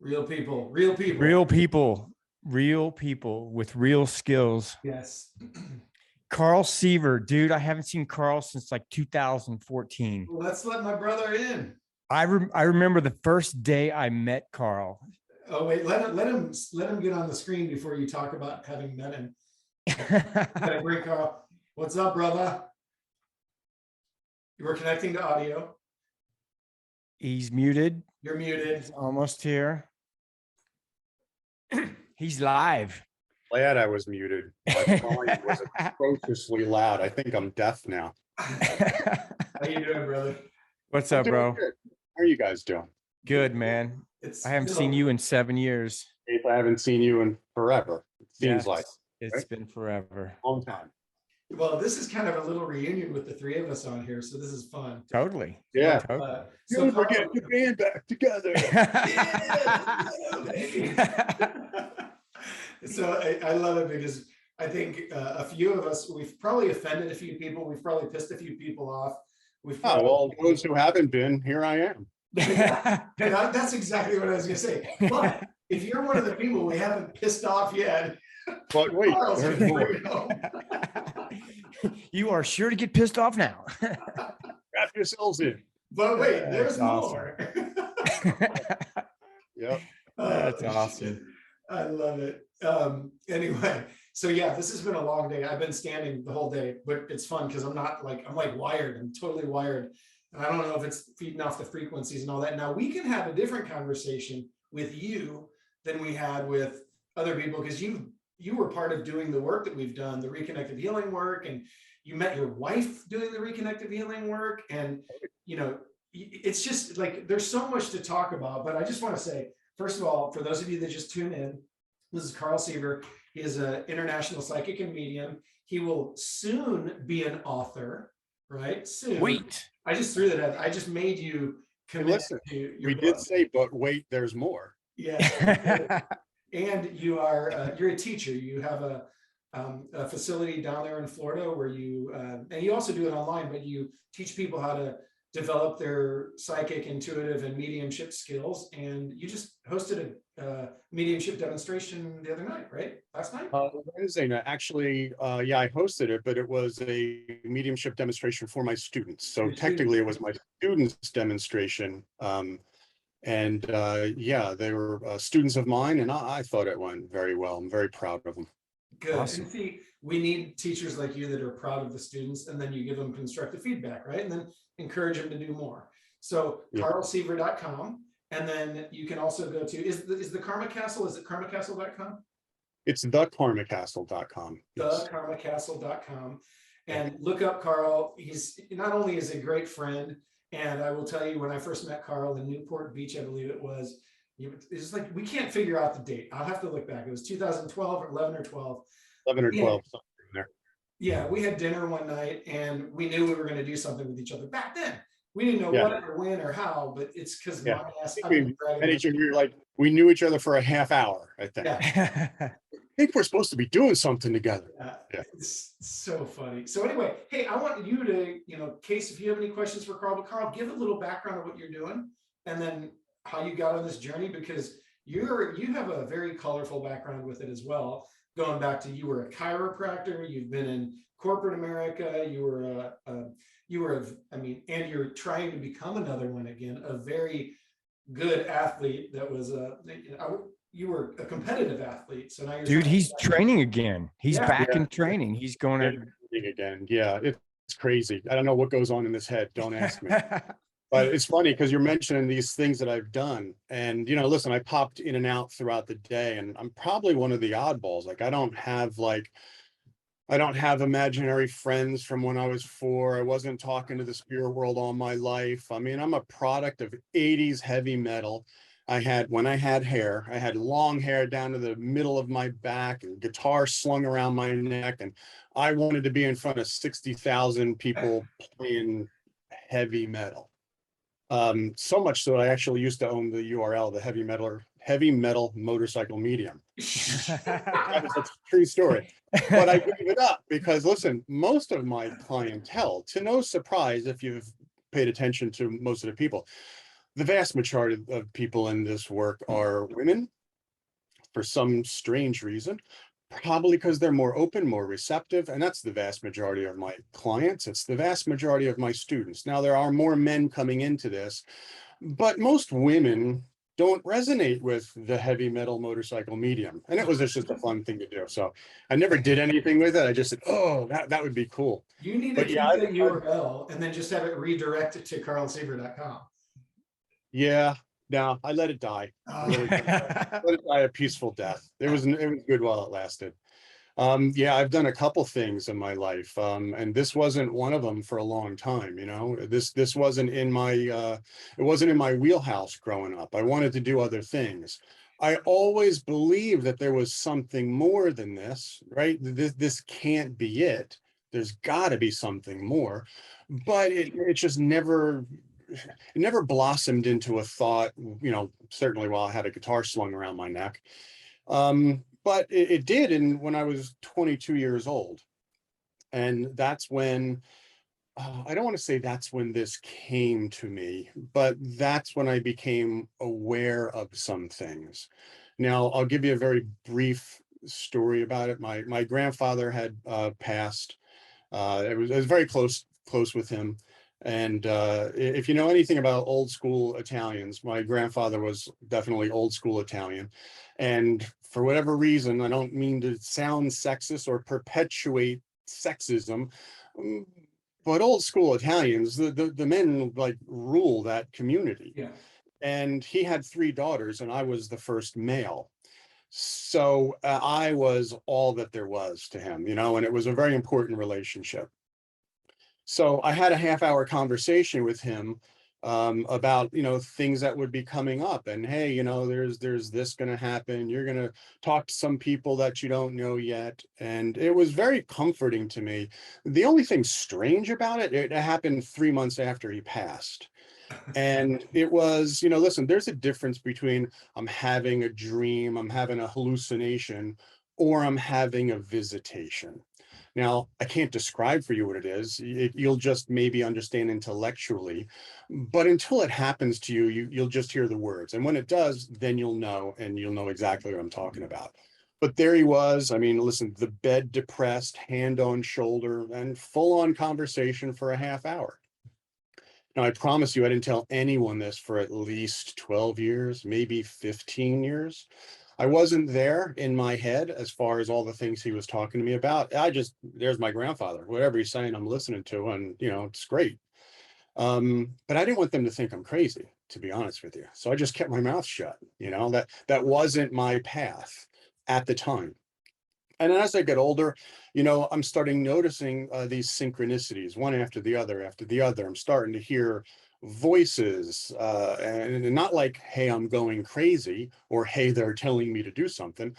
Real people, real people. Real people. Real people with real skills. Yes. Carl Seaver, dude, I haven't seen Carl since like 2014. Well, let's let my brother in. I remember the first day I met Carl. Oh wait, let him get on the screen before you talk about having met him. Gotta bring Carl. What's up, brother? You were connecting to audio. He's muted. You're muted. He's almost here. He's live. Glad I was muted. My volume was atrociously loud. I think I'm deaf now. How you doing, brother? What's up, bro? Good. How are you guys doing? Good, man. I haven't seen you in 7 years. I haven't seen you in forever. It seems like it's been forever. Long time. Well, this is kind of a little reunion with the three of us on here, so this is fun. Totally. Yeah. So we're getting the band back together. So I love it because I think a few of us, we've probably offended a few people. We've probably pissed a few people off. Well, those who haven't been, here I am. That's exactly what I was going to say. But if you're one of the people we haven't pissed off yet, but wait, there's more. You are sure to get pissed off now. Wrap yourselves in. But wait, there's more. Yep. That's awesome. I love it. Anyway, so yeah, this has been a long day. I've been standing the whole day, but it's fun because I'm like wired. I'm totally wired. And I don't know if it's feeding off the frequencies and all that. Now we can have a different conversation with you than we had with other people because you were part of doing the work that we've done, the Reconnective Healing work, and you met your wife doing the Reconnective Healing work. And, you know, it's just like, there's so much to talk about, but I just want to say, first of all, for those of you that just tune in, this is Carl Seaver. He is an international psychic and medium. He will soon be an author, right? Soon. Wait. I just threw that out. I just made you commit to your book. Did say, but wait, there's more. Yeah. And you're a teacher. You have a facility down there in Florida where you, and you also do it online, but you teach people how to develop their psychic, intuitive, and mediumship skills. And you just hosted a mediumship demonstration the other night, right? Last night? Wednesday night. Actually, yeah, I hosted it, but it was a mediumship demonstration for my students. So technically it was my students' demonstration. Yeah, they were students of mine, and I thought it went very well. I'm very proud of them. Good. Awesome. And see, we need teachers like you that are proud of the students, and then you give them constructive feedback, right? And then encourage them to do more. So carlseaver.com, and then you can also go to, is the Karma Castle, is it karmacastle.com? It's thekarmacastle.com. Thekarmacastle.com. And look up Carl. He's not only is a great friend, and I will tell you, when I first met Carl in Newport Beach, I believe it was, it's like, we can't figure out the date. I'll have to look back. It was 2012 or 11 or 12. 11 or 12, something there. Yeah, we had dinner one night and we knew we were going to do something with each other. Back then, we didn't know what or when or how, but it's because my ass. We knew each other for a half hour, I think. Yeah. I think we're supposed to be doing something together. It's so funny. So anyway, hey, I want you to, Case, if you have any questions for Carl, but Carl, give a little background of what you're doing and then how you got on this journey, because you have a very colorful background with it as well. Going back to, you were a chiropractor, you've been in corporate America, and you're trying to become another one again, a very good athlete that was you were a competitive athlete. So now you're, dude, he's training again. He's back in training. He's going again. Yeah, it's crazy. I don't know what goes on in his head. Don't ask me. But it's funny because you're mentioning these things that I've done. And, listen, I popped in and out throughout the day, and I'm probably one of the oddballs. Like, I don't have imaginary friends from when I was 4. I wasn't talking to the spirit world all my life. I mean, I'm a product of 80s heavy metal. When I had hair, I had long hair down to the middle of my back and guitar slung around my neck. And I wanted to be in front of 60,000 people playing heavy metal. So much so I actually used to own the URL, the heavy metal motorcycle medium. That's a true story. But I gave it up because, listen, most of my clientele, to no surprise if you've paid attention to most of the people, The vast majority of people in this work are women for some strange reason, probably because they're more open, more receptive. And that's the vast majority of my clients. It's the vast majority of my students. Now, there are more men coming into this, but most women don't resonate with the heavy metal motorcycle medium. And it was just a fun thing to do. So I never did anything with it. I just said, oh, that would be cool. You need to But keep yeah, that URL and then just have it redirect it to carlseaver.com. yeah, no, I let it die. I let it die a peaceful death. It was good while it lasted. Yeah, I've done a couple things in my life, and this wasn't one of them for a long time. You know, this wasn't in my it wasn't in my wheelhouse growing up. I wanted to do other things. I always believed that there was something more than this, right? This can't be it. There's got to be something more, but it just never it never blossomed into a thought, you know, certainly while I had a guitar slung around my neck. But it did. And when I was 22 years old, and that's when, I don't want to say that's when this came to me, but that's when I became aware of some things. Now, I'll give you a very brief story about it. My grandfather had passed. It was very close with him. And if you know anything about old school Italians, my grandfather was definitely old school Italian. And for whatever reason, I don't mean to sound sexist or perpetuate sexism, mm, but old school Italians, the men like rule that community. Yeah. And he had three daughters, and I was the first male. So I was all that there was to him, you know, and it was a very important relationship. So I had a half-hour conversation with him about, you know, things that would be coming up. And hey, you know, there's this going to happen. You're going to talk to some people that you don't know yet. And it was very comforting to me. The only thing strange about it, it happened 3 months after he passed. And it was, you know, listen, there's a difference between I'm having a dream, I'm having a hallucination, or I'm having a visitation. Now, I can't describe for you what it is. You'll just maybe understand intellectually, but until it happens to you, you'll just hear the words. And when it does, then you'll know, and you'll know exactly what I'm talking about. But there he was. I mean, listen, the bed depressed, hand on shoulder, and full on conversation for a half hour. Now, I promise you, I didn't tell anyone this for at least 12 years, maybe 15 years. I wasn't there in my head as far as all the things he was talking to me about. There's my grandfather, whatever he's saying, I'm listening to, and, you know, it's great. But I didn't want them to think I'm crazy, to be honest with you. So I just kept my mouth shut, you know, that wasn't my path at the time. And then as I get older, you know, I'm starting noticing these synchronicities, one after the other, after the other. I'm starting to hear voices, and not like, hey, I'm going crazy, or hey, they're telling me to do something.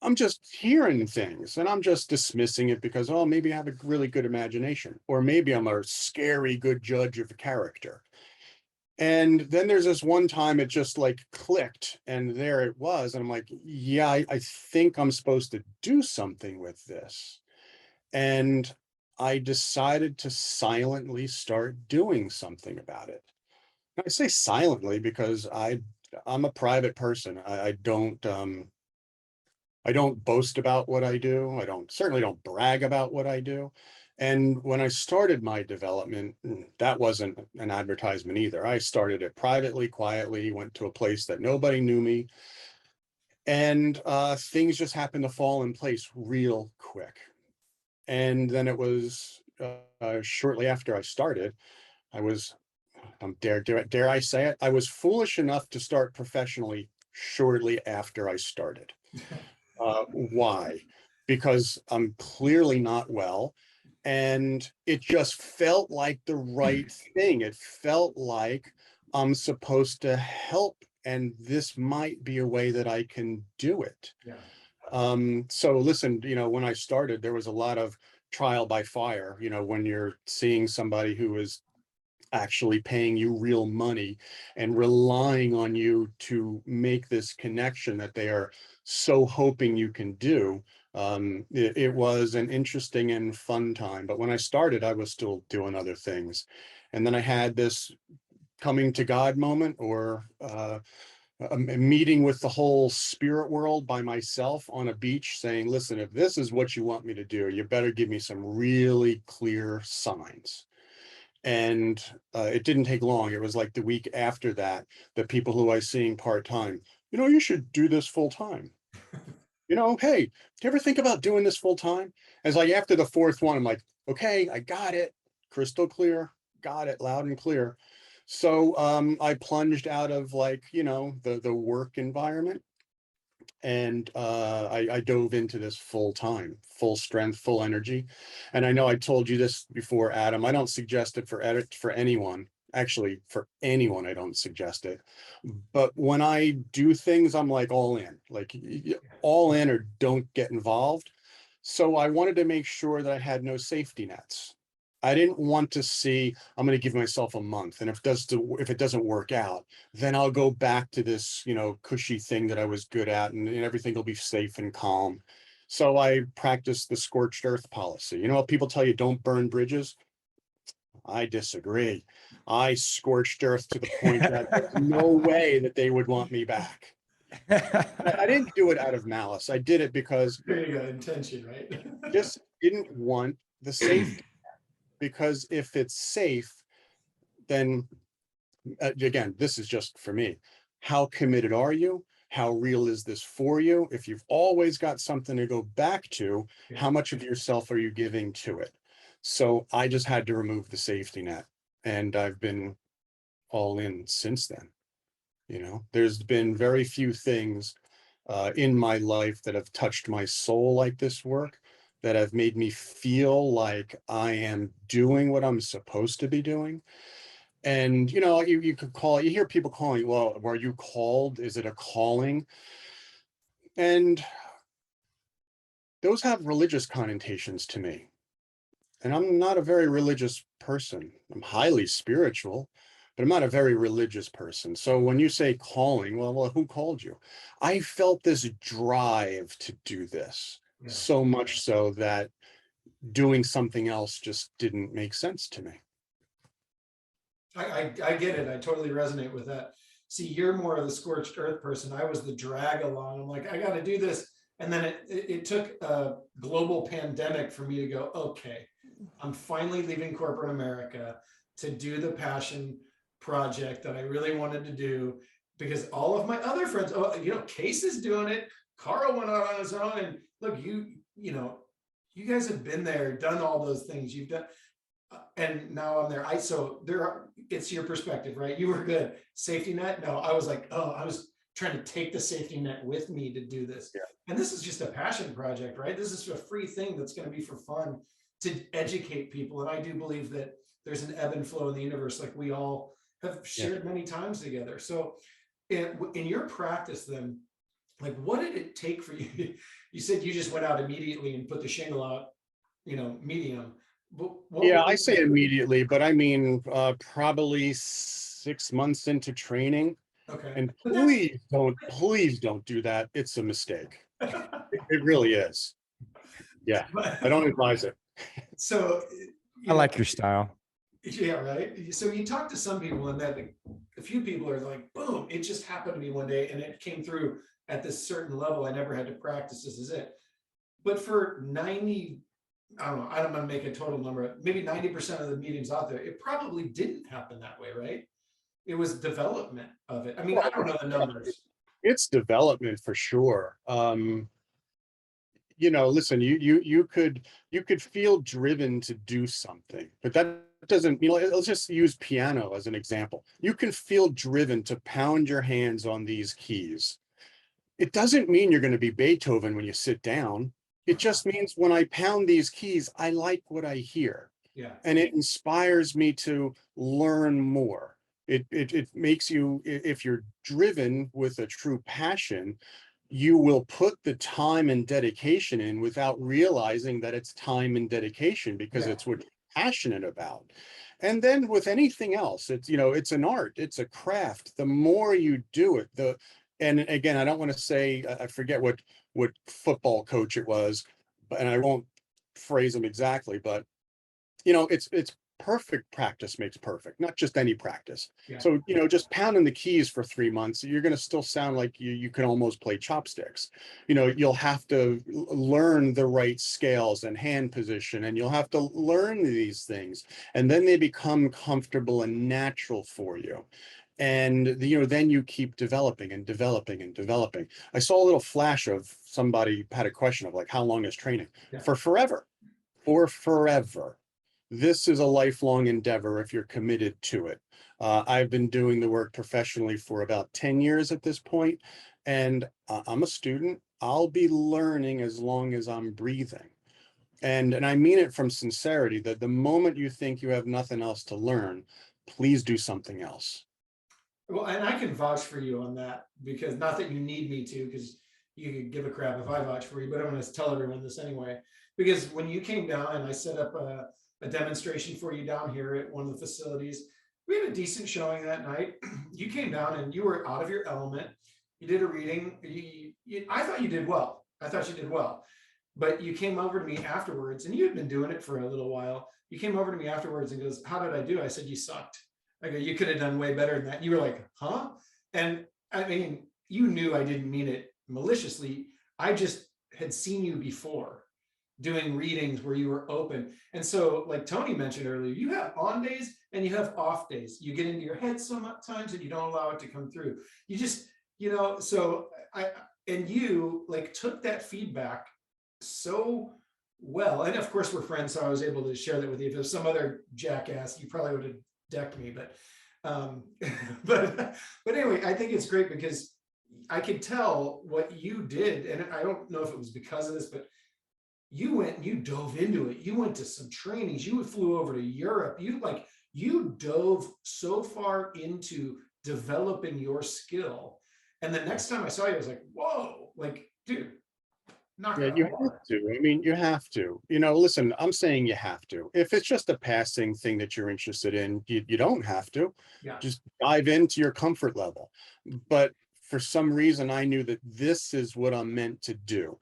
I'm just hearing things and I'm just dismissing it because, oh, maybe I have a really good imagination, or maybe I'm a scary good judge of a character. And then there's this one time it just like clicked, and there it was. And I'm like, yeah, I think I'm supposed to do something with this. And I decided to silently start doing something about it. And I say silently because I'm a private person. I don't boast about what I do. I certainly don't brag about what I do. And when I started my development, that wasn't an advertisement either. I started it privately, quietly, went to a place that nobody knew me. And things just happened to fall in place real quick. And then it was shortly after I started, I was, dare I say it? I was foolish enough to start professionally shortly after I started. Why? Because I'm clearly not well. And it just felt like the right thing. It felt like I'm supposed to help, and this might be a way that I can do it. Yeah. So listen, you know, when I started, there was a lot of trial by fire, you know, when you're seeing somebody who is actually paying you real money and relying on you to make this connection that they are so hoping you can do. It was an interesting and fun time. But when I started, I was still doing other things. And then I had this coming to God moment, or a meeting with the whole spirit world by myself on a beach saying, listen, if this is what you want me to do, you better give me some really clear signs. And it didn't take long. It was like the week after that, the people who I was seeing part-time, you should do this full-time. Hey, do you ever think about doing this full-time? As like after the fourth one, I'm like, okay, I got it. Crystal clear, got it, loud and clear. So I plunged out of like, the work environment, and I dove into this full time, full strength, full energy. And I know I told you this before, Adam, I don't suggest it for anyone. Actually, for anyone, I don't suggest it. But when I do things, I'm like all in, like all in or don't get involved. So I wanted to make sure that I had no safety nets. I didn't want to see, I'm going to give myself a month. And if it doesn't work out, then I'll go back to this, cushy thing that I was good at, and everything will be safe and calm. So I practiced the scorched earth policy. People tell you don't burn bridges. I disagree. I scorched earth to the point that there's no way that they would want me back. I didn't do it out of malice. I did it because There you go, intention, right? just didn't want the safety. Because if it's safe, then again, this is just for me. How committed are you? How real is this for you? If you've always got something to go back to, how much of yourself are you giving to it? So I just had to remove the safety net, and I've been all in since then. There's been very few things in my life that have touched my soul like this work, that have made me feel like I am doing what I'm supposed to be doing. And, you could call it, you hear people calling, well, were you called? Is it a calling? And those have religious connotations to me. And I'm not a very religious person. I'm highly spiritual, but I'm not a very religious person. So when you say calling, well, who called you? I felt this drive to do this. Yeah. So much so that doing something else just didn't make sense to me. I get it. I totally resonate with that. See, you're more of the scorched earth person. I was the drag along. I'm like, I got to do this. And then it took a global pandemic for me to go, okay, I'm finally leaving corporate America to do the passion project that I really wanted to do, because all of my other friends, Case is doing it. Carl went out on his own, and look, you guys have been there, done all those things you've done. And now I'm there. It's your perspective, right? You were good. Safety net. No, I was like, I was trying to take the safety net with me to do this. Yeah. And this is just a passion project, right? This is a free thing that's going to be for fun, to educate people. And I do believe that there's an ebb and flow in the universe, like we all have shared many times together. So in your practice then, like, what did it take for you? You said you just went out immediately and put the shingle out, medium. I say immediately, but I mean, probably 6 months into training. Okay. And please don't do that. It's a mistake. It really is. Yeah, I don't advise it. So I like your style. Yeah, right. So you talk to some people, and then a few people are like, boom, it just happened to me one day and it came through at this certain level. I never had to practice. This is it. But for 90, I don't know, I don't want to make a total number, maybe 90% of the mediums out there, it probably didn't happen that way, right? It was development of it. I mean, I don't know the numbers. It's development for sure. Listen, you could feel driven to do something, but that doesn't, let's just use piano as an example. You can feel driven to pound your hands on these keys. It doesn't mean you're going to be Beethoven when you sit down. It just means when I pound these keys, I like what I hear. Yeah. And it inspires me to learn more. It makes you, if you're driven with a true passion, you will put the time and dedication in without realizing that it's time and dedication, because it's what you're passionate about. And then with anything else, it's, it's an art, it's a craft. The more you do it, and again, I don't want to say, I forget what football coach it was, and I won't phrase him exactly, but it's perfect practice makes perfect, not just any practice. Yeah. So, just pounding the keys for 3 months, you're going to still sound like you can almost play chopsticks. You'll have to learn the right scales and hand position, and you'll have to learn these things. And then they become comfortable and natural for you. And, then you keep developing and developing and developing. I saw a little flash of somebody had a question of like, how long is training? Yeah. For forever. For forever. This is a lifelong endeavor if you're committed to it. I've been doing the work professionally for about 10 years at this point, and I'm a student. I'll be learning as long as I'm breathing. And I mean it from sincerity, that the moment you think you have nothing else to learn, please do something else. Well, and I can vouch for you on that, because not that you need me to, because you could give a crap if I vouch for you, but I'm going to tell everyone this anyway. Because when you came down and I set up a demonstration for you down here at one of the facilities, we had a decent showing that night. You came down and you were out of your element. You did a reading. I thought you did well. I thought you did well. But you came over to me afterwards, and you had been doing it for a little while. You came over to me afterwards and goes, "How did I do?" I said, "You sucked." I go, "You could have done way better than that." You were like, "Huh?" And I mean, you knew I didn't mean it maliciously. I just had seen you before doing readings where you were open. And so, like Tony mentioned earlier, you have on days and you have off days. You get into your head sometimes and you don't allow it to come through. You just, so you like took that feedback so well. And of course we're friends, so I was able to share that with you. If there's some other jackass, you probably would have decked me, but anyway, I think it's great because I could tell what you did. And I don't know if it was because of this, but you went and you dove into it. You went to some trainings. You flew over to Europe. You dove so far into developing your skill. And the next time I saw you, I was like, whoa, like, dude, knock Yeah, it you out. have to. I mean, you have to. Listen, I'm saying you have to. If it's just a passing thing that you're interested in, you don't have to. Yeah. Just dive into your comfort level. But for some reason, I knew that this is what I'm meant to do.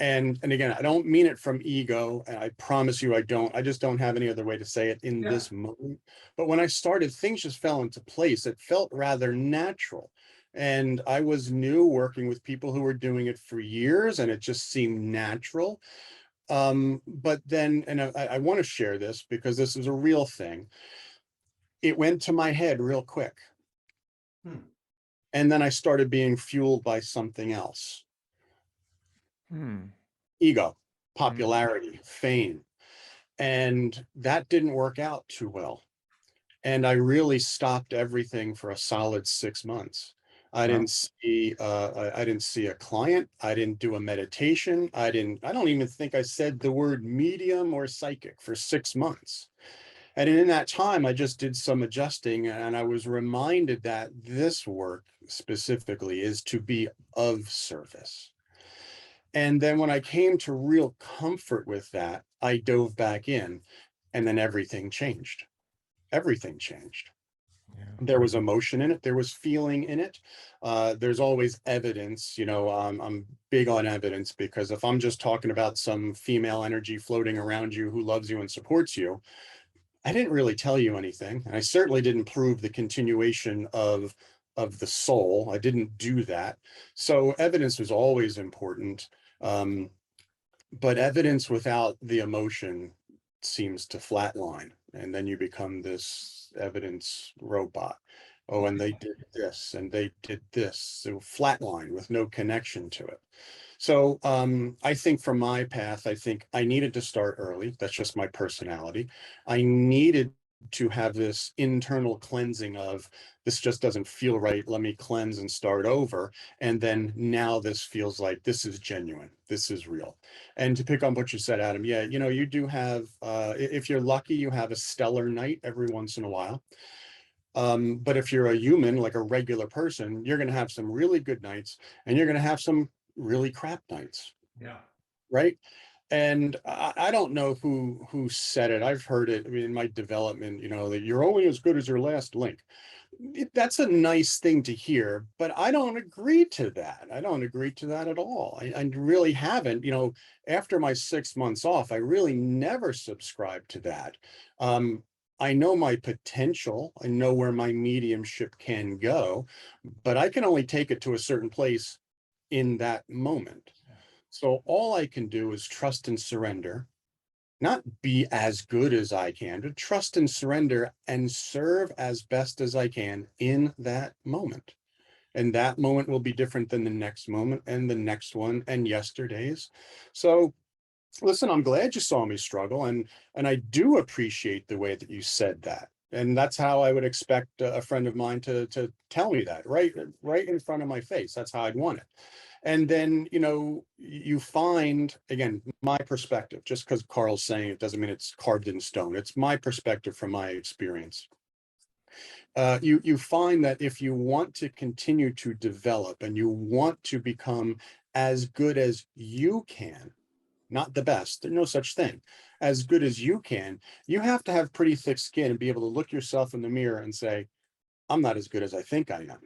And again, I don't mean it from ego, and I promise you I don't. I just don't have any other way to say it in this moment. But when I started, things just fell into place. It felt rather natural. And I was new, working with people who were doing it for years, and it just seemed natural. But then, and I want to share this because this is a real thing. It went to my head real quick. And then I started being fueled by something else. Ego, popularity, fame. And that didn't work out too well. And I really stopped everything for a solid 6 months. I didn't see a client. I didn't do a meditation. I don't even think I said the word medium or psychic for 6 months. And in that time, I just did some adjusting, and I was reminded that this work specifically is to be of service. And then when I came to real comfort with that, I dove back in, and then everything changed. Everything changed. Yeah. There was emotion in it. There was feeling in it. There's always evidence. I'm big on evidence, because if I'm just talking about some female energy floating around you who loves you and supports you, I didn't really tell you anything. And I certainly didn't prove the continuation of the soul. I didn't do that. So evidence was always important. But evidence without the emotion seems to flatline. And then you become this evidence robot. Oh, and they did this and they did this. So flatline with no connection to it. So I think from my path, I think I needed to start early. That's just my personality. I needed to have this internal cleansing of, this just doesn't feel right. Let me cleanse and start over. And then now this feels like this is genuine. This is real. And to pick on what you said, Adam, yeah, you do have, if you're lucky, you have a stellar night every once in a while. But if you're a human, like a regular person, you're going to have some really good nights, and you're going to have some really crap nights. Yeah. Right. And I don't know who said it. I've heard it in my development, that you're only as good as your last link. That's a nice thing to hear, but I don't agree to that. I don't agree to that at all. I really haven't. After my 6 months off, I really never subscribed to that. I know my potential, I know where my mediumship can go, but I can only take it to a certain place in that moment. So all I can do is trust and surrender, not be as good as I can, but trust and surrender and serve as best as I can in that moment. And that moment will be different than the next moment and the next one and yesterday's. So listen, I'm glad you saw me struggle, and I do appreciate the way that you said that. And that's how I would expect a friend of mine to tell me that right in front of my face. That's how I'd want it. And then, you know, you find, again, my perspective, just because Carl's saying it doesn't mean it's carved in stone. It's my perspective from my experience. You find that if you want to continue to develop and you want to become as good as you can, not the best, there's no such thing, as good as you can, you have to have pretty thick skin and be able to look yourself in the mirror and say, I'm not as good as I think I am,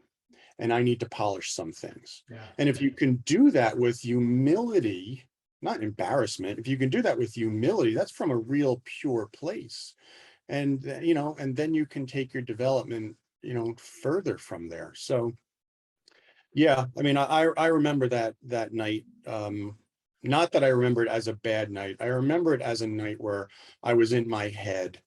and I need to polish some things. Yeah. And if you can do that with humility, not embarrassment, if you can do that with humility, that's from a real pure place. And, you know, and then you can take your development, you know, further from there. So, yeah, I mean, I remember that night. Not that I remember it as a bad night. I remember it as a night where I was in my head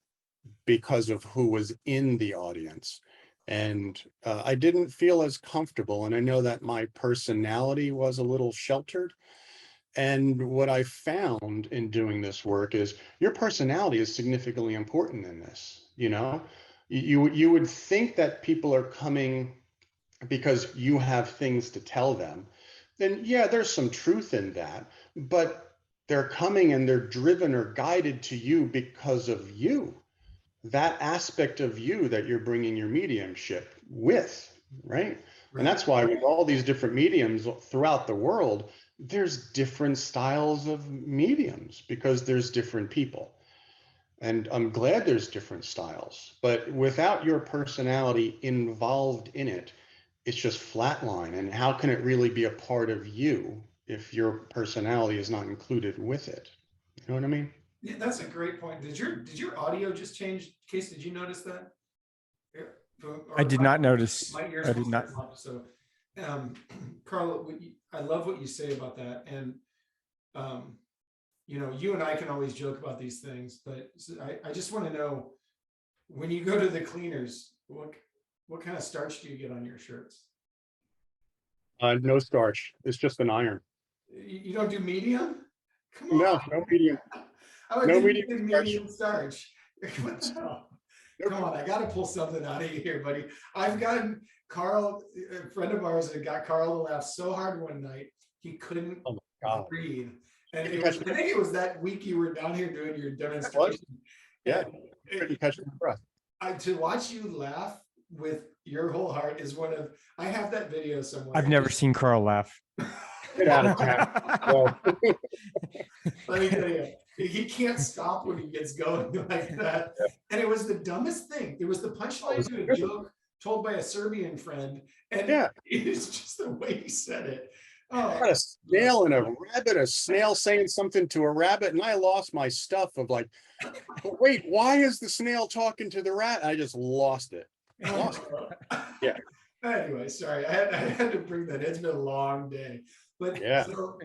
because of who was in the audience. And I didn't feel as comfortable. And I know that my personality was a little sheltered. And what I found in doing this work is your personality is significantly important in this. You know, you would think that people are coming because you have things to tell them. Then yeah, there's some truth in that, but they're coming and they're driven or guided to you because of you, that aspect of you that you're bringing your mediumship with, right? And that's why with all these different mediums throughout the world, there's different styles of mediums because there's different people. And I'm glad there's different styles, but without your personality involved in it, it's just flatline. And how can it really be a part of you if your personality is not included with it? You know what I mean? Yeah, that's a great point. Did your audio just change? Case, did you notice that? I did not notice. My ears I did not. So, Carl, I love what you say about that. And, you know, you and I can always joke about these things, but I just want to know, when you go to the cleaners, what kind of starch do you get on your shirts? No starch. It's just an iron. You don't do medium? Come on. No medium. I would No think you medium did medium starch. What the hell? Nope. Come on, I got to pull something out of you here, buddy. I've gotten Carl, a friend of ours, that got Carl to laugh so hard one night he couldn't Oh my God. breathe. And it was, I think it was that week you were down here doing your demonstration. Yeah, And couldn't catch my breath. to watch you laugh with your whole heart is one of, I have that video somewhere. I've never seen Carl laugh. Get out of town. Well, Let me tell you, he can't stop when he gets going like that. And it was the dumbest thing. It was the punchline to a joke told by a Serbian friend. And yeah, it's just the way he said it. I Oh, got a snail and a rabbit, a snail saying something to a rabbit, and I lost my stuff of like, but wait, why is the snail talking to the rat? I just lost it. Lost it. Yeah. Anyway, sorry, I had to bring that. It's been a long day. But Yeah. so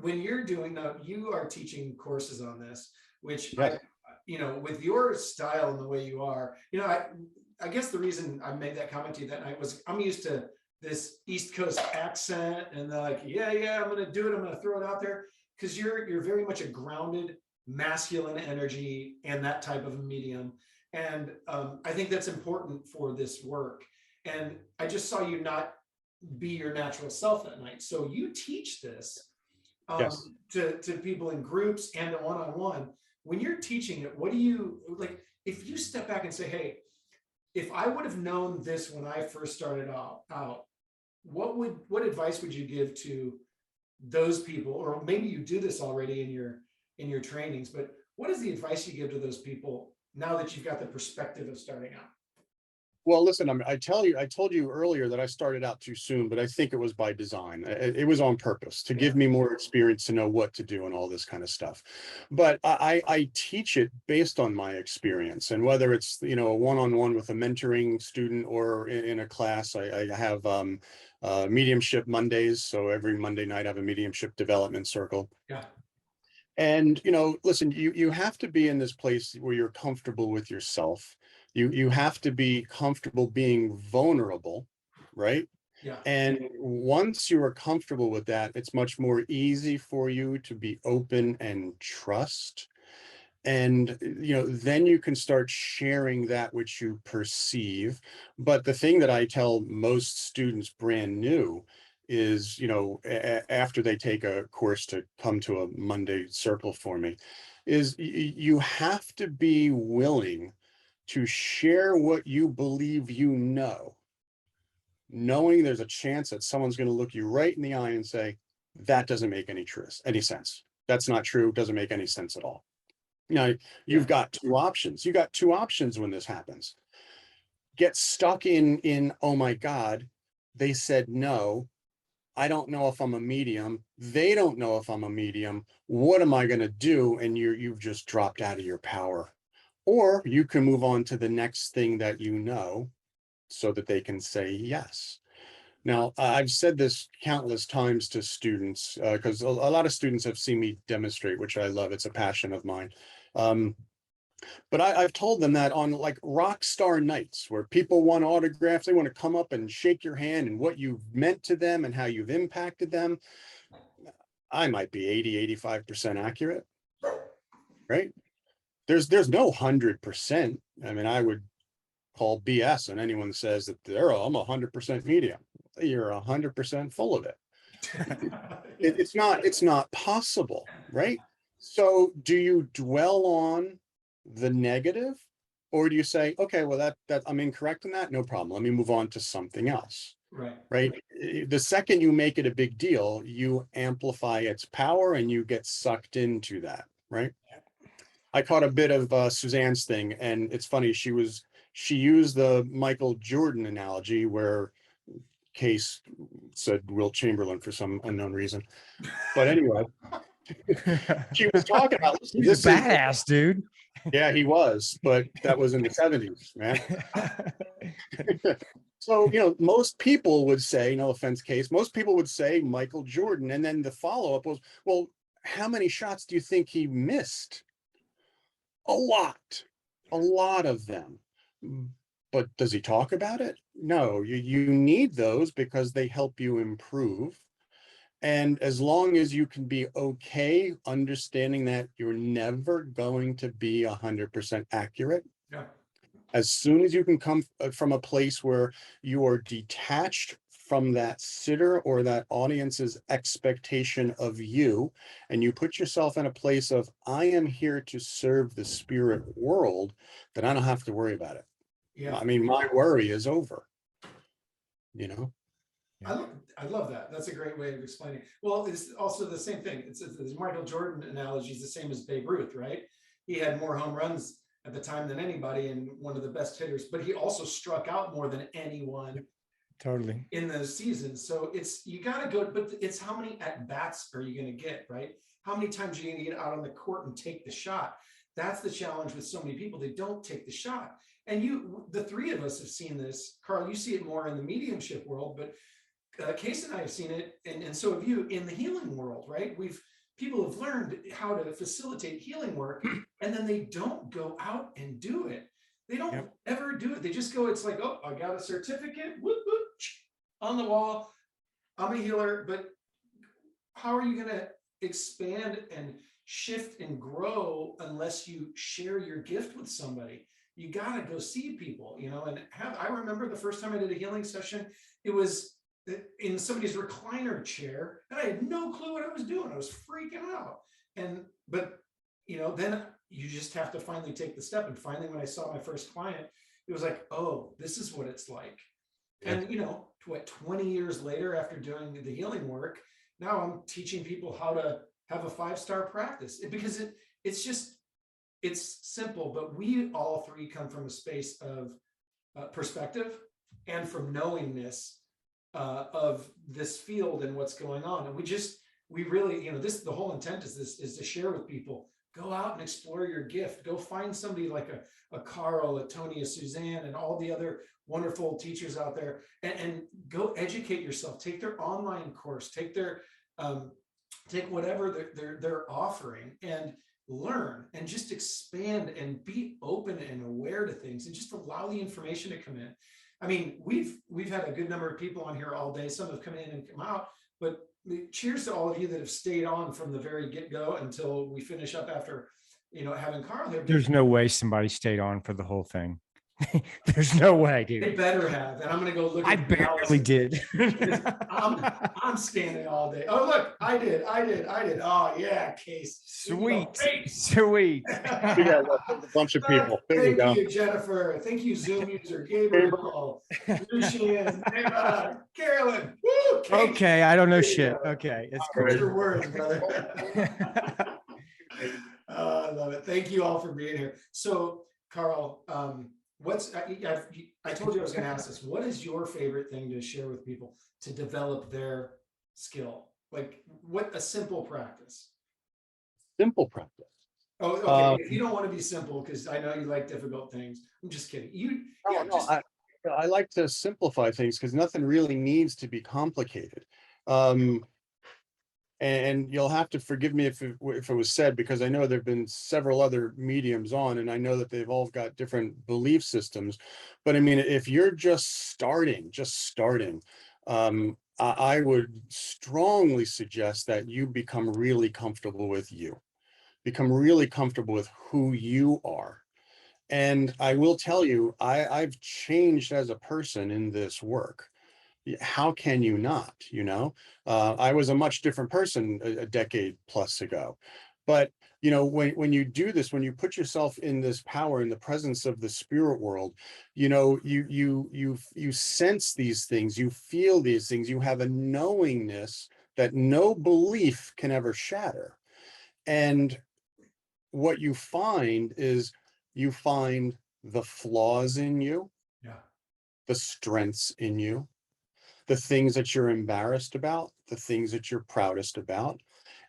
when you're doing now, you are teaching courses on this, which Yes. you know, with your style and the way you are, you know, I guess the reason I made that comment to you that night was I'm used to this East Coast accent, and they're like, yeah, I'm gonna do it, I'm gonna throw it out there, because you're very much a grounded masculine energy and that type of a medium. And I think that's important for this work. And I just saw you not be your natural self that night. So you teach this Yes. to people in groups and one-on-one. When you're teaching it, what do you, like, if you step back and say, hey, if I would have known this when I first started out, what advice would you give to those people? Or maybe you do this already in your trainings, but what is the advice you give to those people now that you've got the perspective of starting out? Well, listen, I told you earlier that I started out too soon, but I think it was by design. It was on purpose to give me more experience to know what to do and all this kind of stuff. But I teach it based on my experience, and whether it's, you know, a one-on-one with a mentoring student or in a class, I have Mediumship Mondays. So every Monday night I have a mediumship development circle. Yeah. And, you know, listen, you have to be in this place where you're comfortable with yourself. You have to be comfortable being vulnerable, right? Yeah. And once you are comfortable with that, it's much more easy for you to be open and trust. And, you know, then you can start sharing that which you perceive. But the thing that I tell most students brand new is, you know, after they take a course to come to a Monday circle for me, is you have to be willing to share what you believe you know, knowing there's a chance that someone's going to look you right in the eye and say, that doesn't make any sense. That's not true. Doesn't make any sense at all. You know, you've got two options. You got two options when this happens. Get stuck in, oh my God, they said no. I don't know if I'm a medium. They don't know if I'm a medium. What am I going to do? And you've just dropped out of your power. Or you can move on to the next thing that you know so that they can say yes. Now, I've said this countless times to students because a lot of students have seen me demonstrate, which I love. It's a passion of mine. But I've told them that on like rock star nights where people want autographs, they want to come up and shake your hand and what you've meant to them and how you've impacted them. I might be 80–85% accurate, right? There's no 100%. I mean, I would call BS on anyone says that I'm 100% medium. You're 100% full of it. It's not possible, right? So do you dwell on the negative, or do you say, okay, well, that I'm incorrect in that, no problem, let me move on to something else? Right. The second you make it a big deal, you amplify its power and you get sucked into that, right? I caught a bit of Suzanne's thing, and it's funny, she used the Michael Jordan analogy where Case said Wilt Chamberlain for some unknown reason. But anyway, she was talking about He's a badass, dude. Yeah, he was, but that was in the 70s, man. So, you know, most people would say, no offense, Case, most people would say Michael Jordan. And then the follow-up was, well, how many shots do you think he missed? A lot of them. But does he talk about it? No, you need those because they help you improve. And as long as you can be okay understanding that you're never going to be 100% accurate, as soon as you can come from a place where you are detached from that sitter or that audience's expectation of you, and you put yourself in a place of, I am here to serve the spirit world, then I don't have to worry about it. I mean, my worry is over, you know? I love that. That's a great way of explaining. Well, it's also the same thing. It's Michael Jordan analogy is the same as Babe Ruth, right? He had more home runs at the time than anybody and one of the best hitters, but he also struck out more than anyone totally in those seasons. So you got to go, but it's how many at bats are you going to get, right? How many times are you going to get out on the court and take the shot? That's the challenge with so many people. They don't take the shot. And the three of us have seen this. Carl, you see it more in the mediumship world, but Case and I have seen it, and so have you, in the healing world, right? People have learned how to facilitate healing work, and then they don't go out and do it. They don't ever do it. They just go, it's like, oh, I got a certificate, whoop, whoop, on the wall. I'm a healer, but how are you going to expand and shift and grow unless you share your gift with somebody? You got to go see people, you know, and I remember the first time I did a healing session, it was in somebody's recliner chair, and I had no clue what I was doing. I was freaking out. But you know, then you just have to finally take the step. And finally, when I saw my first client, it was like, oh, this is what it's like. And you know, 20 years later, after doing the healing work, now I'm teaching people how to have a 5-star practice because it's simple, but we all three come from a space of perspective and from knowingness of this field and what's going on. And we really, you know, the whole intent is to share with people. Go out and explore your gift. Go find somebody like a Carl, a Tony, a Suzanne, and all the other wonderful teachers out there, and go educate yourself. Take their online course. Take their take whatever they're offering and learn, and just expand and be open and aware to things, and just allow the information to come in. I mean, we've had a good number of people on here all day. Some have come in and come out, but cheers to all of you that have stayed on from the very get-go until we finish up after, you know, having Carl here. There's no way somebody stayed on for the whole thing. There's no way, They dude. better have, and I'm gonna go look. I at the barely analysis. did. I'm scanning all day. Oh, look, I did. Oh yeah, Case. Sweet, Case. sweet. We got a bunch of people. There you go. Thank you, Jennifer. Thank you, Zoom user Gabriel, Lucian, Carolyn. Woo, Kate. Okay, I don't know There you shit. go. Okay, it's What's cool. your word, brother? I love it. Thank you all for being here. So, Carl, I told you I was going to ask this. What is your favorite thing to share with people to develop their skill? Like, what a simple practice. Simple practice. Oh, okay. If you don't want to be simple, because I know you like difficult things. I'm just kidding. I like to simplify things because nothing really needs to be complicated. And you'll have to forgive me if it was said, because I know there've been several other mediums on, and I know that they've all got different belief systems. But I mean, if you're just starting, I would strongly suggest that you become really comfortable with you, become really comfortable with who you are. And I will tell you, I've changed as a person in this work. How can you not? You know, I was a much different person a decade plus ago. But, you know, when you do this, when you put yourself in this power, in the presence of the spirit world, you know, you sense these things, you feel these things, you have a knowingness that no belief can ever shatter. And what you find is you find the flaws in you, the strengths in you, the things that you're embarrassed about, the things that you're proudest about.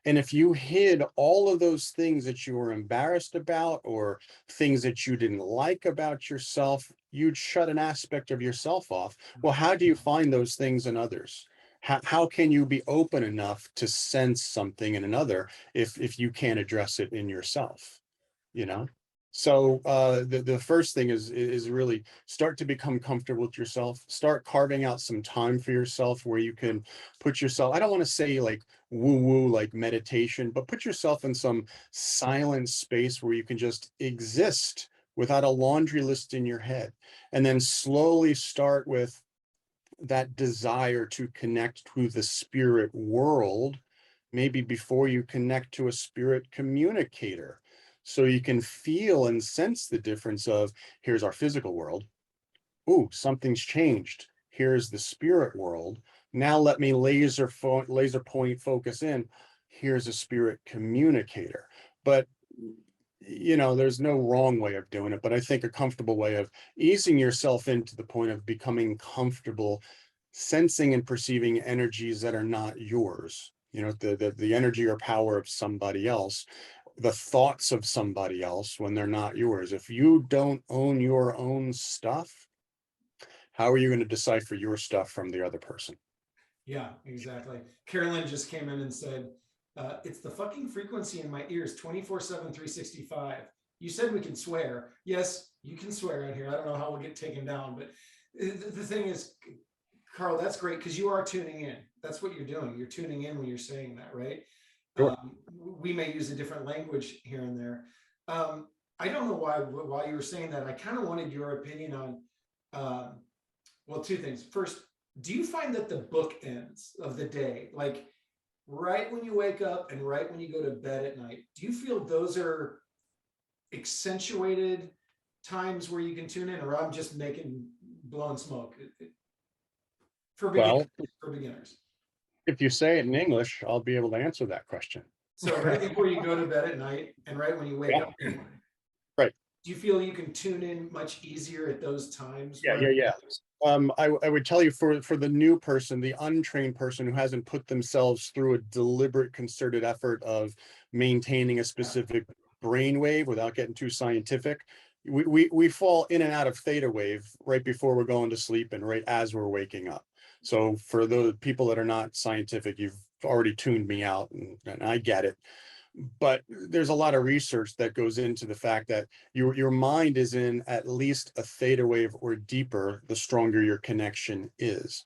And if you hid all of those things that you were embarrassed about, or things that you didn't like about yourself, you'd shut an aspect of yourself off. Well, how do you find those things in others? How can you be open enough to sense something in another if you can't address it in yourself, you know? So the first thing is really start to become comfortable with yourself. Start carving out some time for yourself where you can put yourself, I don't want to say like woo-woo, like meditation, but put yourself in some silent space where you can just exist without a laundry list in your head. And then slowly start with that desire to connect to the spirit world, maybe before you connect to a spirit communicator. So you can feel and sense the difference of, here's our physical world. Ooh, something's changed. Here's the spirit world. Now let me laser point focus in. Here's a spirit communicator. But, you know, there's no wrong way of doing it. But I think a comfortable way of easing yourself into the point of becoming comfortable sensing and perceiving energies that are not yours. You know, the energy or power of somebody else, the thoughts of somebody else when they're not yours. If you don't own your own stuff, how are you going to decipher your stuff from the other person? Yeah, exactly. Carolyn just came in and said, it's the fucking frequency in my ears 24/7, 365. You said we can swear. Yes, you can swear out here. I don't know how we'll get taken down, but the thing is, Carl, that's great because you are tuning in. That's what you're doing. You're tuning in when you're saying that, right? Sure. We may use a different language here and there. I don't know why, while you were saying that, I kind of wanted your opinion on, well, two things. First, do you find that the bookends of the day, like right when you wake up and right when you go to bed at night, do you feel those are accentuated times where you can tune in, or I'm just blowing smoke? For beginners. If you say it in English, I'll be able to answer that question. So right before you go to bed at night and right when you wake up in the morning. Right. Do you feel you can tune in much easier at those times? Yeah. I would tell you for the new person, the untrained person who hasn't put themselves through a deliberate, concerted effort of maintaining a specific brainwave without getting too scientific, we fall in and out of theta wave right before we're going to sleep and right as we're waking up. So for the people that are not scientific, you've already tuned me out, and I get it. But there's a lot of research that goes into the fact that your mind is in at least a theta wave or deeper, the stronger your connection is.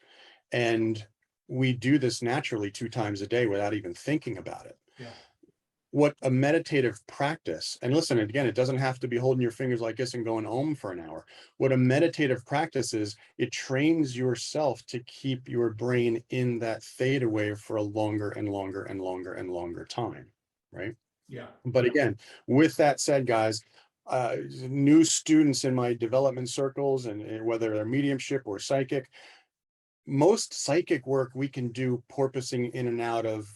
And we do this naturally 2 times a day without even thinking about it. Yeah. What a meditative practice, and listen, again, it doesn't have to be holding your fingers like this and going om for an hour. What a meditative practice is, it trains yourself to keep your brain in that theta wave for a longer and longer and longer and longer time. Right. Yeah. But again, with that said, guys, new students in my development circles, and whether they're mediumship or psychic, most psychic work we can do porpoising in and out of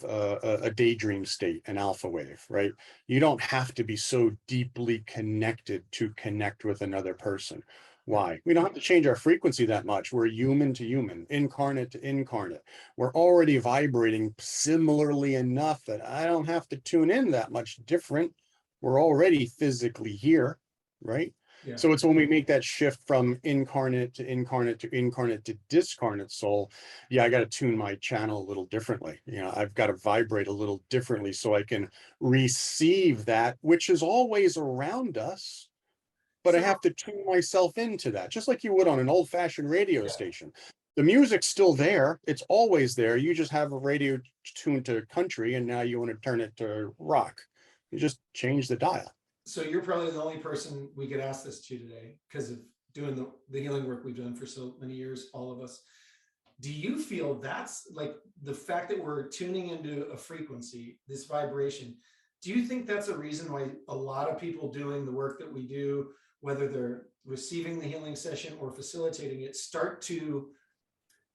a daydream state, an alpha wave, right? You don't have to be so deeply connected to connect with another person. Why? We don't have to change our frequency that much. We're human to human, incarnate to incarnate. We're already vibrating similarly enough that I don't have to tune in that much different. We're already physically here, right? Yeah. So it's when we make that shift from incarnate to incarnate to incarnate to discarnate soul, yeah, I got to tune my channel a little differently. You know, I've got to vibrate a little differently so I can receive that, which is always around us. But I have to tune myself into that, just like you would on an old-fashioned radio station. The music's still there. It's always there. You just have a radio tuned to country, and now you want to turn it to rock. You just change the dial. So you're probably the only person we could ask this to today because of doing the healing work we've done for so many years, all of us. Do you feel that's like the fact that we're tuning into a frequency, this vibration? Do you think that's a reason why a lot of people doing the work that we do, whether they're receiving the healing session or facilitating it, start to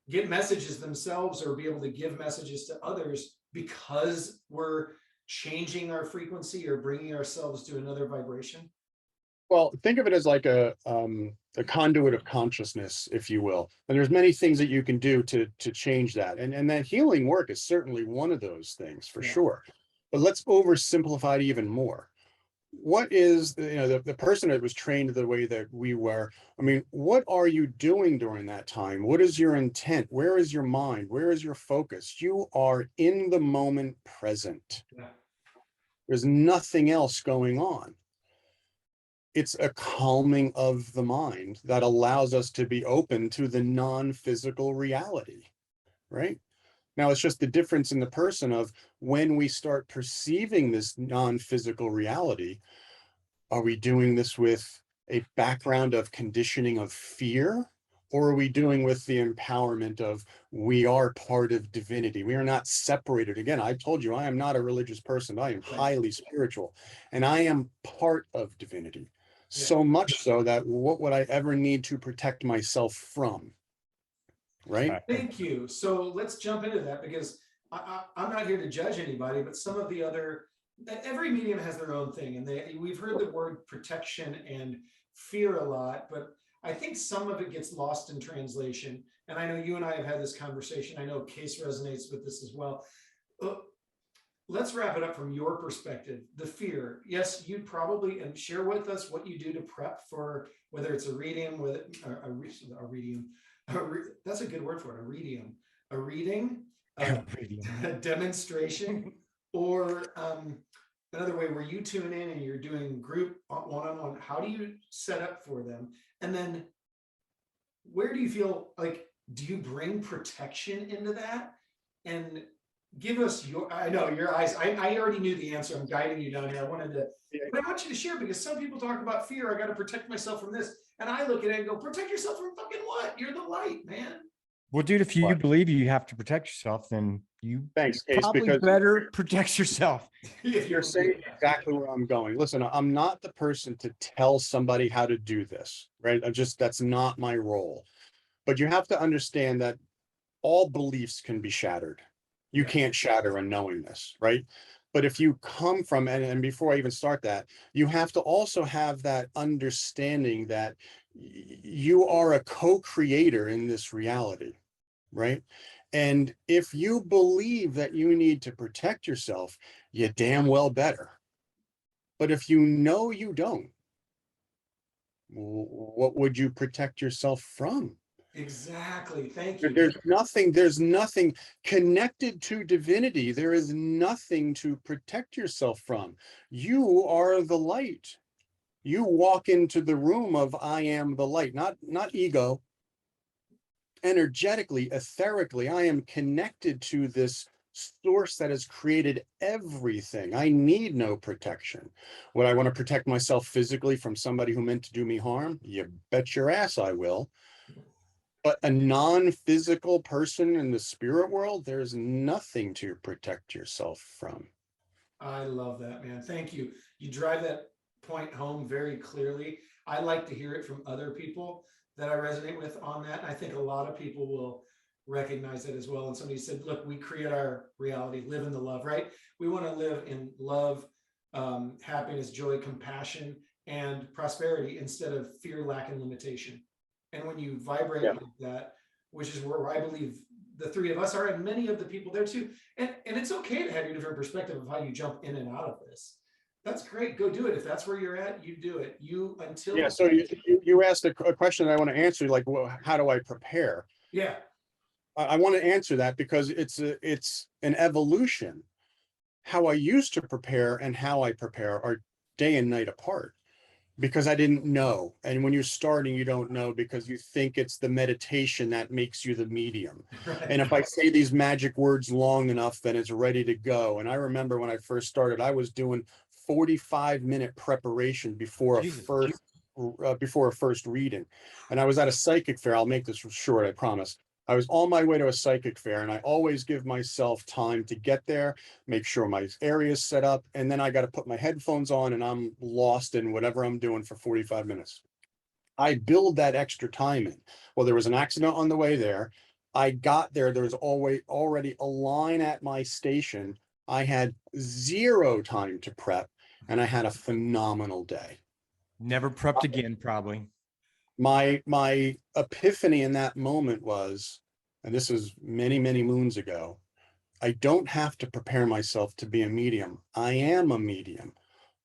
get messages themselves or be able to give messages to others because we're changing our frequency or bringing ourselves to another vibration? Well, think of it as like a conduit of consciousness, if you will. And there's many things that you can do to change that. And that healing work is certainly one of those things for sure. But let's oversimplify it even more. What is the person that was trained the way that we were? I mean, what are you doing during that time? What is your intent? Where is your mind? Where is your focus? You are in the moment present. Yeah. There's nothing else going on. It's a calming of the mind that allows us to be open to the non-physical reality, right? Now, it's just the difference in the person of when we start perceiving this non-physical reality, are we doing this with a background of conditioning of fear? Or are we doing with the empowerment of we are part of divinity? We are not separated. Again, I told you, I am not a religious person. I am highly spiritual, and I am part of divinity. So much so that what would I ever need to protect myself from? Right? Thank you. So let's jump into that because I'm not here to judge anybody, but some of the other, every medium has their own thing. And we've heard the word protection and fear a lot, but I think some of it gets lost in translation. And I know you and I have had this conversation. I know Case resonates with this as well. Let's wrap it up from your perspective. The fear, yes, you'd probably, and share with us what you do to prep for whether it's a reading, that's a good word for it, a reading, a demonstration, or another way where you tune in and you're doing group one-on-one. How do you set up for them? And then where do you feel like, do you bring protection into that? And give us I know your eyes, I already knew the answer. I'm guiding you down here. But I want you to share, because some people talk about fear. I got to protect myself from this. And I look at it and go, protect yourself from fucking what? You're the light, man. Well, dude, if you believe you have to protect yourself, then you Thanks, Case, probably because better protect yourself. you're saying exactly where I'm going. Listen, I'm not the person to tell somebody how to do this, right? That's not my role. But you have to understand that all beliefs can be shattered. You can't shatter a knowingness, right? But if you come from, and before I even start that, you have to also have that understanding that you are a co-creator in this reality, right? And if you believe that you need to protect yourself, you damn well better. But if you know you don't, what would you protect yourself from? Exactly. Thank you. There's nothing connected to divinity. There is nothing to protect yourself from. You are the light. You walk into the room of I am the light, not ego. Energetically, etherically, I am connected to this source that has created everything. I need no protection. Would I want to protect myself physically from somebody who meant to do me harm? You bet your ass I will. But a non-physical person in the spirit world, there's nothing to protect yourself from. I love that, man. Thank you. You drive that point home very clearly. I like to hear it from other people that I resonate with on that. I think a lot of people will recognize it as well. And somebody said, look, we create our reality, live in the love, right? We want to live in love, happiness, joy, compassion, and prosperity instead of fear, lack, and limitation. And when you vibrate like that, which is where I believe the three of us are, and many of the people there too. And it's okay to have your different perspective of how you jump in and out of this. That's great. Go do it. If that's where you're at, you do it. Yeah. So you asked a question I want to answer, like, well, how do I prepare? Yeah. I want to answer that because it's an evolution. How I used to prepare and how I prepare are day and night apart, because I didn't know. And when you're starting, you don't know because you think it's the meditation that makes you the medium. Right. And if I say these magic words long enough, then it's ready to go. And I remember when I first started, I was doing 45-minute preparation before a first reading. And I was at a psychic fair. I'll make this short, I promise. I was on my way to a psychic fair, and I always give myself time to get there, make sure my area is set up, and then I got to put my headphones on and I'm lost in whatever I'm doing for 45 minutes. I build that extra time in. Well, there was an accident on the way there. I got there. There was already a line at my station. I had zero time to prep, and I had a phenomenal day. Never prepped again, probably. My epiphany in that moment was, and this is many, many moons ago, I don't have to prepare myself to be a medium. I am a medium.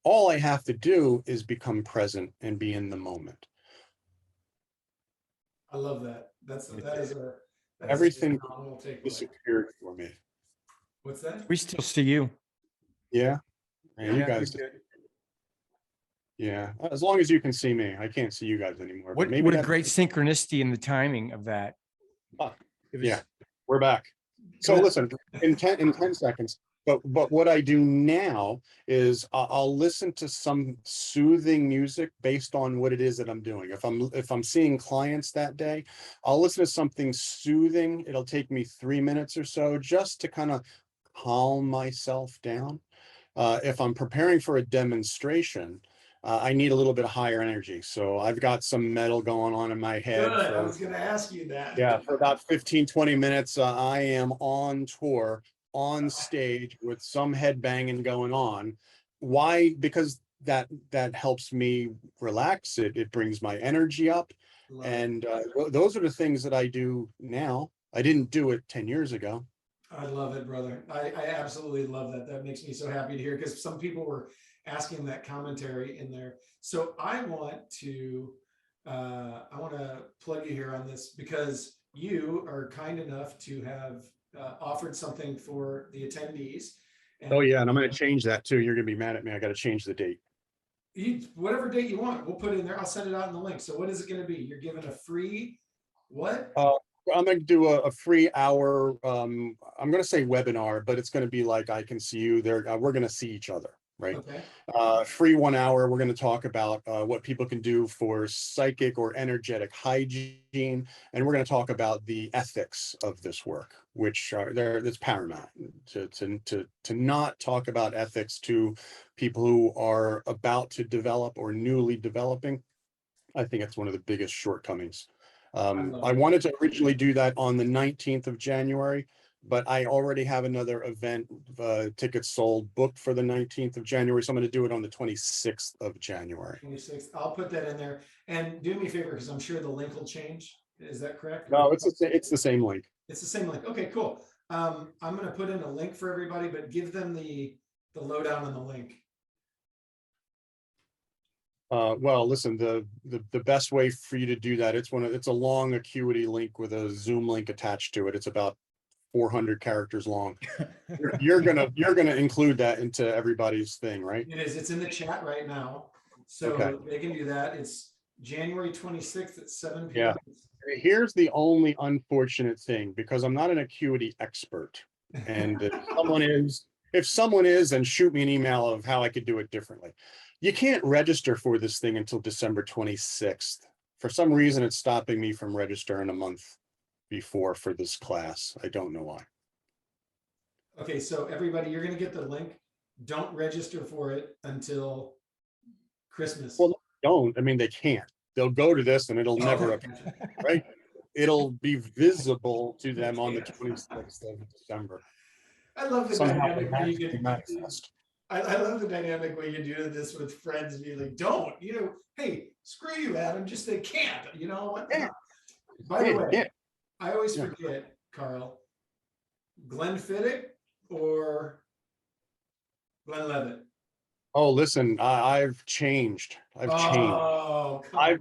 All I have to do is become present and be in the moment. I love that. That is Everything a phenomenal takeaway. disappeared for me. What's that? We still see you. Yeah. And you guys, yeah. As long as you can see me, I can't see you guys anymore. What a great synchronicity in the timing of that. Yeah, we're back. So listen, in 10 seconds, but what I do now is I'll listen to some soothing music based on what it is that I'm doing. If I'm seeing clients that day, I'll listen to something soothing. It'll take me 3 minutes or so just to kind of calm myself down. If I'm preparing for a demonstration, I need a little bit higher energy. So I've got some metal going on in my head. Good. I was going to ask you that. Yeah, for about 15, 20 minutes, I am on tour, on stage with some headbanging going on. Why? Because that helps me relax. It brings my energy up. And those are the things that I do now. I didn't do it 10 years ago. I love it, brother. I absolutely love that. That makes me so happy to hear, because some people were asking that commentary in there. So I want to plug you here on this, because you are kind enough to have offered something for the attendees. And, oh yeah, and I'm going to change that too. You're going to be mad at me. I got to change the date. Whatever date you want, we'll put it in there. I'll send it out in the link. So what is it going to be? You're giving a free what? I'm going to do a free hour, I'm going to say webinar, but it's going to be like, I can see you there. We're going to see each other, right? Okay. Free 1 hour. We're going to talk about what people can do for psychic or energetic hygiene. And we're going to talk about the ethics of this work, which are there. That's paramount to not talk about ethics to people who are about to develop or newly developing. I think it's one of the biggest shortcomings. I wanted to originally do that on the 19th of January, but I already have another event, tickets sold, booked for the 19th of January. So I'm going to do it on the 26th of January. 26th. I'll put that in there. And do me a favor, because I'm sure the link will change. Is that correct? No, it's the same link. It's the same link. Okay, cool. I'm going to put in a link for everybody, but give them the lowdown on the link. Well, listen, the best way for you to do that, it's a long acuity link with a Zoom link attached to it. It's about 400 characters long. You're gonna include that into everybody's thing, right? It is. It's in the chat right now, so Okay. they can do that. It's January 26th at 7 Yeah. p.m. Here's the only unfortunate thing, because I'm not an acuity expert, and if someone is, then shoot me an email of how I could do it differently. You can't register for this thing until December 26th. For some reason, it's stopping me from registering a month before for this class. I don't know why. Okay, so everybody, you're going to get the link. Don't register for it until Christmas. Well, don't. I mean, they can't. They'll go to this and it'll never appear, right? It'll be visible to them on the 26th of December. I love the Somehow dynamic where you get manifest. I love the dynamic where you do this with friends and you're like, don't, hey, screw you, Adam, just they can't, what? Yeah. By the way, Yeah. I always forget, Carl, Glenn Fiddick or Glenn Levitt? Oh, listen, I've changed. I've changed. Oh, come I've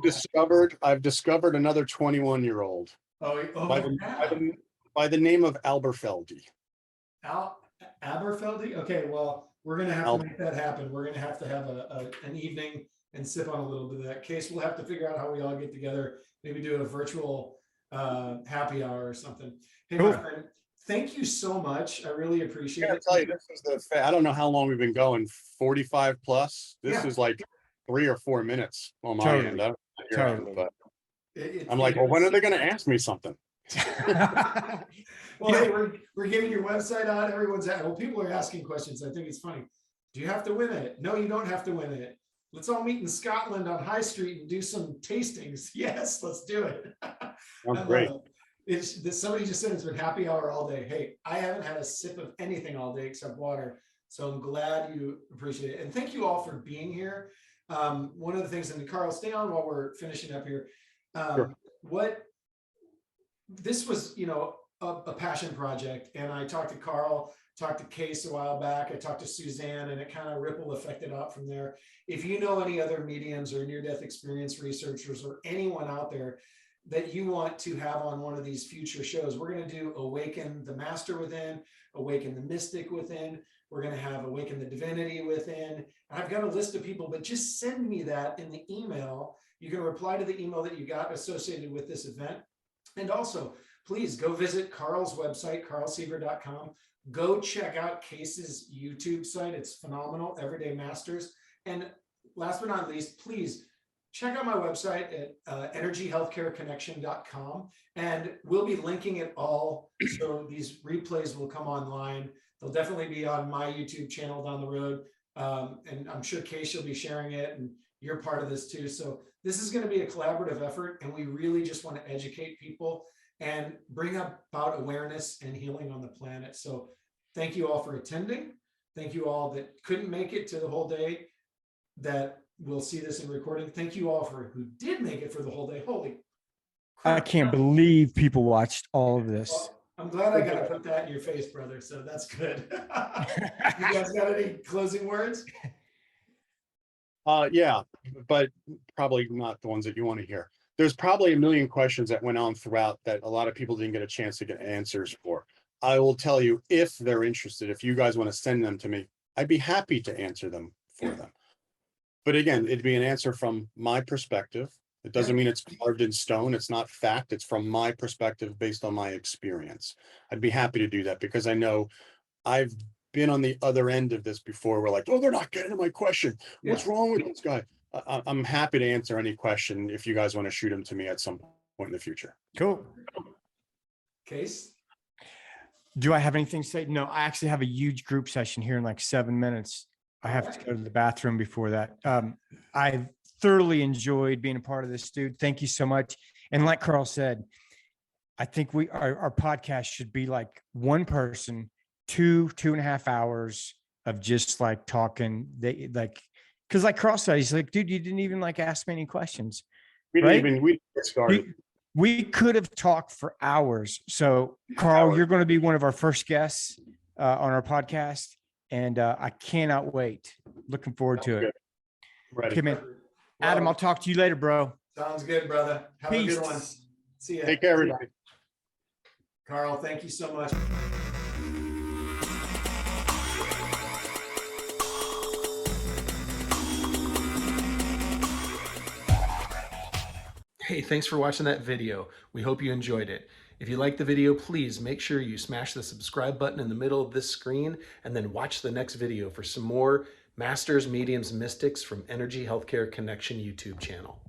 on. discovered another 21-year-old by the name of Alberfeldy. Aberfeldy? Okay, well, we're gonna have to make that happen. We're gonna have to have an evening and sip on a little bit of that case. We'll have to figure out how we all get together, maybe do a virtual happy hour or something. Hey, my friend, thank you so much. I really appreciate it. I tell you, this is I don't know how long we've been going, 45 plus. This is like 3 or 4 minutes on my end. I don't know your end, but I'm like, well, when are they going to ask me something? Well, hey, we're giving your website out. Everyone's at. Well, people are asking questions. I think it's funny. Do you have to win it? No, you don't have to win it. Let's all meet in Scotland on High Street and do some tastings. Yes, let's do it. Great. Somebody just said it's been happy hour all day. Hey, I haven't had a sip of anything all day except water. So I'm glad you appreciate it. And thank you all for being here. One of the things, and Carl, stay on while we're finishing up here. Sure. This was, a passion project. And I talked to Carl, talked to Case a while back. I talked to Suzanne, and it kind of ripple affected out from there. If you know any other mediums or near-death experience researchers or anyone out there that you want to have on one of these future shows, we're going to do Awaken the Master Within, Awaken the Mystic Within. We're going to have Awaken the Divinity Within. I've got a list of people, but just send me that in the email. You can reply to the email that you got associated with this event. And also, please go visit Carl's website, carlseaver.com. Go check out Case's YouTube site. It's phenomenal, Everyday Masters. And last but not least, please check out my website at energyhealthcareconnection.com. And we'll be linking it all. So these replays will come online. They'll definitely be on my YouTube channel down the road. And I'm sure Case, you'll be sharing it, and you're part of this too. So this is going to be a collaborative effort, and we really just want to educate people and bring about awareness and healing on the planet. So thank you all for attending. Thank you all that couldn't make it to the whole day, that will see this in recording. Thank you all for who did make it for the whole day. Holy crap. I can't believe people watched all of this. Well, I'm glad I got to put that in your face, brother. So that's good. You guys got any closing words? Yeah, but probably not the ones that you want to hear. There's probably a million questions that went on throughout that a lot of people didn't get a chance to get answers for. I will tell you, if they're interested, if you guys want to send them to me, I'd be happy to answer them for them. But again, it'd be an answer from my perspective. It doesn't mean it's carved in stone. It's not fact. It's from my perspective based on my experience. I'd be happy to do that because I know I've been on the other end of this before. We're like, oh, they're not getting to my question. What's wrong with this guy? I'm happy to answer any question if you guys want to shoot them to me at some point in the future. Cool. Case? Do I have anything to say? No, I actually have a huge group session here in like 7 minutes. I have to go to the bathroom before that. I've thoroughly enjoyed being a part of this, dude. Thank you so much. And like Carl said, I think our podcast should be like one person, 2.5 hours of just like talking. They like, cause like Carl said, he's like, dude, you didn't even like ask me any questions. We Right? didn't even, we get started. We could have talked for hours. So Carl, you're going to be one of our first guests on our podcast. And I cannot wait. Looking forward to it. Ready. Okay, man. Adam, I'll talk to you later, bro. Sounds good, brother. Have a good one. See ya. Take care, everybody. Carl, thank you so much. Hey, thanks for watching that video. We hope you enjoyed it. If you liked the video, please make sure you smash the subscribe button in the middle of this screen and then watch the next video for some more Masters, Mediums, Mystics from Energy Healthcare Connection YouTube channel.